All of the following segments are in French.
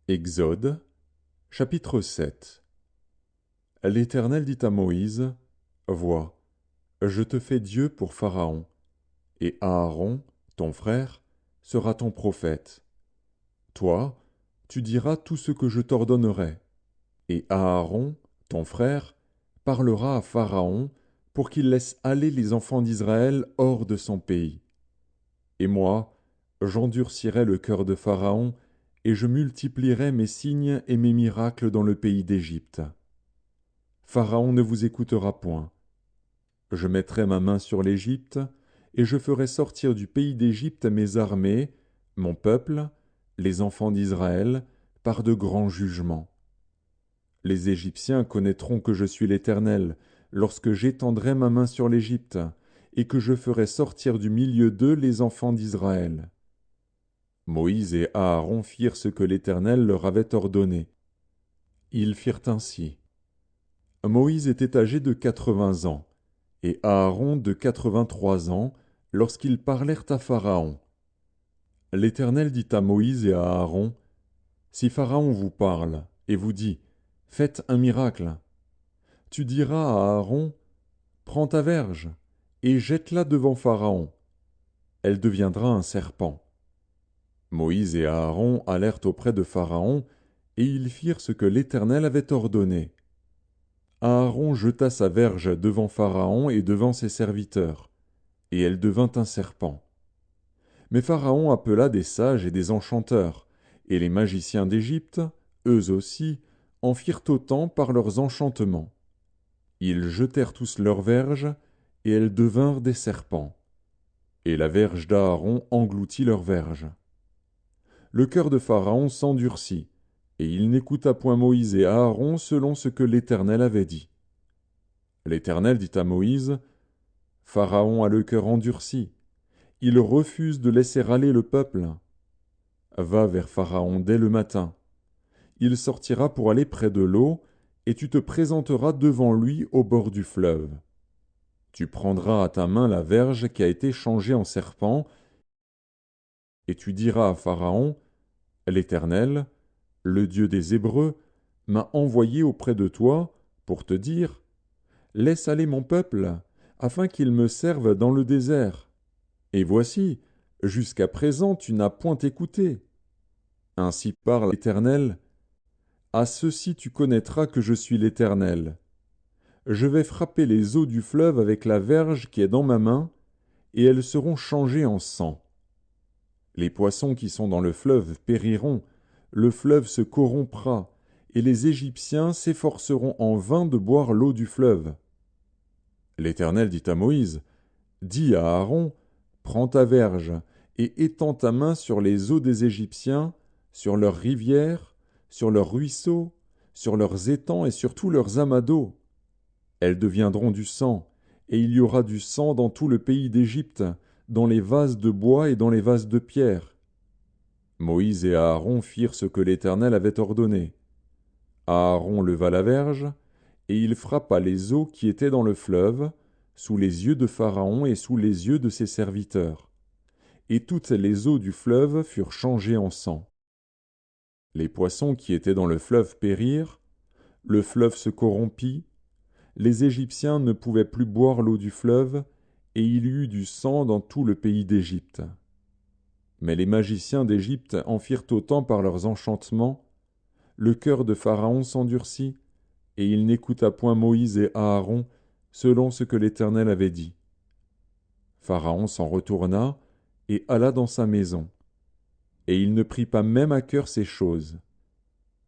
Exode, chapitre 7. L'Éternel dit à Moïse, vois, je te fais Dieu pour Pharaon, et Aaron, ton frère, sera ton prophète. Toi, tu diras tout ce que je t'ordonnerai, et Aaron, ton frère, parlera à Pharaon pour qu'il laisse aller les enfants d'Israël hors de son pays. Et moi, j'endurcirai le cœur de Pharaon, et je multiplierai mes signes et mes miracles dans le pays d'Égypte. Pharaon ne vous écoutera point. Je mettrai ma main sur l'Égypte, et je ferai sortir du pays d'Égypte mes armées, mon peuple, les enfants d'Israël, par de grands jugements. Les Égyptiens connaîtront que je suis l'Éternel, lorsque j'étendrai ma main sur l'Égypte, et que je ferai sortir du milieu d'eux les enfants d'Israël. Moïse et Aaron firent ce que l'Éternel leur avait ordonné. Ils firent ainsi. Moïse était âgé de 80 ans, et Aaron de 83 ans, lorsqu'ils parlèrent à Pharaon. L'Éternel dit à Moïse et à Aaron, si Pharaon vous parle, et vous dit, faites un miracle, tu diras à Aaron, prends ta verge, et jette-la devant Pharaon. Elle deviendra un serpent. Moïse et Aaron allèrent auprès de Pharaon, et ils firent ce que l'Éternel avait ordonné. Aaron jeta sa verge devant Pharaon et devant ses serviteurs, et elle devint un serpent. Mais Pharaon appela des sages et des enchanteurs, et les magiciens d'Égypte, eux aussi, en firent autant par leurs enchantements. Ils jetèrent tous leurs verges, et elles devinrent des serpents. Et la verge d'Aaron engloutit leurs verges. Le cœur de Pharaon s'endurcit, et il n'écouta point Moïse et Aaron selon ce que l'Éternel avait dit. L'Éternel dit à Moïse, Pharaon a le cœur endurci, il refuse de laisser aller le peuple. Va vers Pharaon dès le matin. Il sortira pour aller près de l'eau, et tu te présenteras devant lui au bord du fleuve. Tu prendras à ta main la verge qui a été changée en serpent, et tu diras à Pharaon, l'Éternel, le Dieu des Hébreux, m'a envoyé auprès de toi pour te dire, laisse aller mon peuple, afin qu'il me serve dans le désert. Et voici, jusqu'à présent tu n'as point écouté. Ainsi parle l'Éternel, à ceci tu connaîtras que je suis l'Éternel. Je vais frapper les eaux du fleuve avec la verge qui est dans ma main, et elles seront changées en sang. Les poissons qui sont dans le fleuve périront, le fleuve se corrompra, et les Égyptiens s'efforceront en vain de boire l'eau du fleuve. L'Éternel dit à Moïse, dis à Aaron, prends ta verge, et étends ta main sur les eaux des Égyptiens, sur leurs rivières, sur leurs ruisseaux, sur leurs étangs et sur tous leurs amas d'eau. Elles deviendront du sang, et il y aura du sang dans tout le pays d'Égypte, dans les vases de bois et dans les vases de pierre. Moïse et Aaron firent ce que l'Éternel avait ordonné. Aaron leva la verge, et il frappa les eaux qui étaient dans le fleuve, sous les yeux de Pharaon et sous les yeux de ses serviteurs. Et toutes les eaux du fleuve furent changées en sang. Les poissons qui étaient dans le fleuve périrent, le fleuve se corrompit, les Égyptiens ne pouvaient plus boire l'eau du fleuve, et il y eut du sang dans tout le pays d'Égypte. Mais les magiciens d'Égypte en firent autant par leurs enchantements, le cœur de Pharaon s'endurcit, et il n'écouta point Moïse et Aaron, selon ce que l'Éternel avait dit. Pharaon s'en retourna, et alla dans sa maison, et il ne prit pas même à cœur ces choses.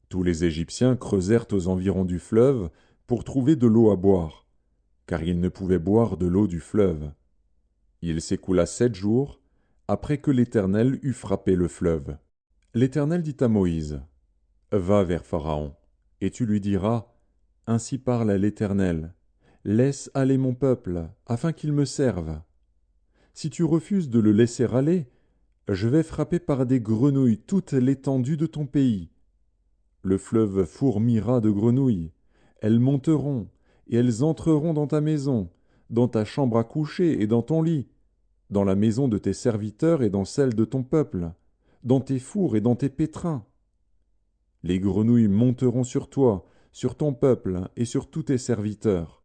Tous les Égyptiens creusèrent aux environs du fleuve pour trouver de l'eau à boire, car ils ne pouvaient boire de l'eau du fleuve. Il s'écoula 7 jours, après que l'Éternel eut frappé le fleuve. L'Éternel dit à Moïse, va vers Pharaon, et tu lui diras, ainsi parle l'Éternel, laisse aller mon peuple, afin qu'il me serve. Si tu refuses de le laisser aller, je vais frapper par des grenouilles toute l'étendue de ton pays. Le fleuve fourmillera de grenouilles, elles monteront, et elles entreront dans ta maison, dans ta chambre à coucher et dans ton lit, dans la maison de tes serviteurs et dans celle de ton peuple, dans tes fours et dans tes pétrins. Les grenouilles monteront sur toi, sur ton peuple et sur tous tes serviteurs.